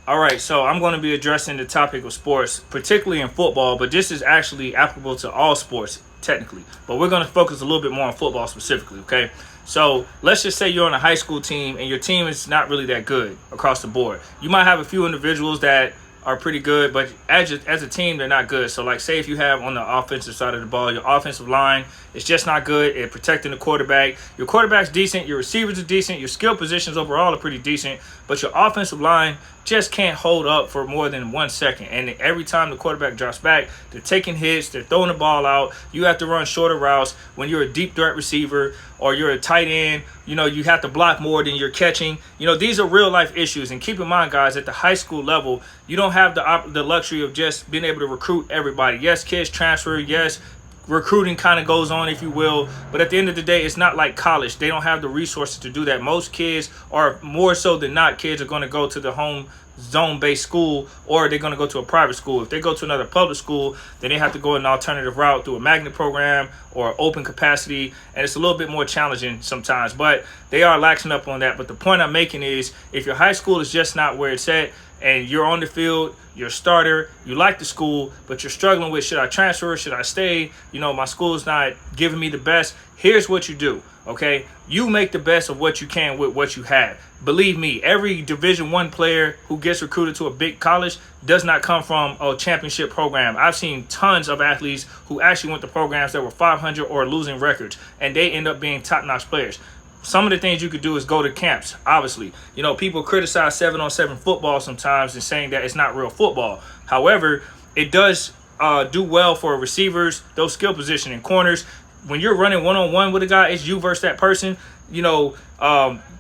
All right, so I'm going to be addressing the topic of sports, particularly in football, but this is actually applicable to all sports, technically. But we're going to focus a little bit more on football specifically, okay? So let's just say you're on a high school team and your team is not really that good across the board. You might have a few individuals that are pretty good, but as a team, they're not good. So, like, say if you have on the offensive side of the ball, your offensive line is just not good at protecting the quarterback. Your quarterback's decent, your receivers are decent, your skill positions overall are pretty decent, but your offensive line just can't hold up for more than 1 second. And every time the quarterback drops back, they're taking hits, they're throwing the ball out. You have to run shorter routes. When you're a deep threat receiver or you're a tight end, you have to block more than you're catching. These are real life issues. And keep in mind, guys, at the high school level, you don't have the luxury of just being able to recruit everybody. Yes, kids transfer. Yes, recruiting kind of goes on, if you will, but at the end of the day, it's not like college. They don't have the resources to do that. Most kids, are more so than not, kids are going to go to the home zone-based school, or they're going to go to a private school. If they go to another public school, then they have to go an alternative route through a magnet program or open capacity, and it's a little bit more challenging sometimes, but they are laxing up on that. But the point I'm making is, if your high school is just not where it's at, and you're on the field, you're a starter, you like the school, but you're struggling with, should I transfer, should I stay? My school's not giving me the best. Here's what you do, okay? You make the best of what you can with what you have. Believe me, every Division I player who gets recruited to a big college does not come from a championship program. I've seen tons of athletes who actually went to programs that were 500 or losing records, and they end up being top-notch players. Some of the things you could do is go to camps, obviously. People criticize 7-on-7 football sometimes and saying that it's not real football. However, it does do well for receivers, those skill positioning corners. When you're running one-on-one with a guy, it's you versus that person.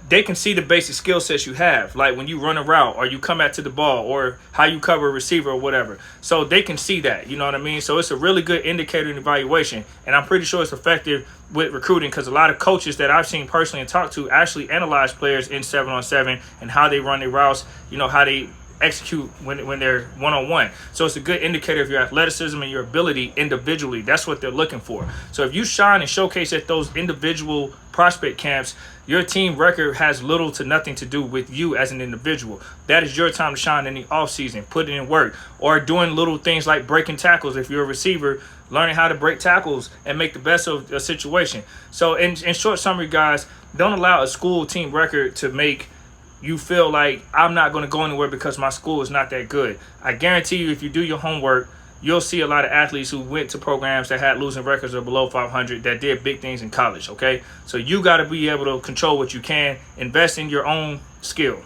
They can see the basic skill sets you have, like when you run a route or you come out to the ball or how you cover a receiver or whatever. So they can see that, you know what I mean? So it's a really good indicator and evaluation. And I'm pretty sure it's effective with recruiting, because a lot of coaches that I've seen personally and talked to actually analyze players in 7-on-7 and how they run their routes, how they execute when they're one-on-one. So it's a good indicator of your athleticism and your ability individually. That's what they're looking for. So if you shine and showcase at those individual prospect camps, your team record has little to nothing to do with you as an individual. That is your time to shine in the offseason, putting in work, or doing little things like breaking tackles. If you're a receiver, learning how to break tackles and make the best of a situation. So in short summary, guys, don't allow a school team record to make you feel like I'm not going to go anywhere because my school is not that good. I guarantee you, if you do your homework, you'll see a lot of athletes who went to programs that had losing records or below 500 that did big things in college, okay? So you got to be able to control what you can, invest in your own skill.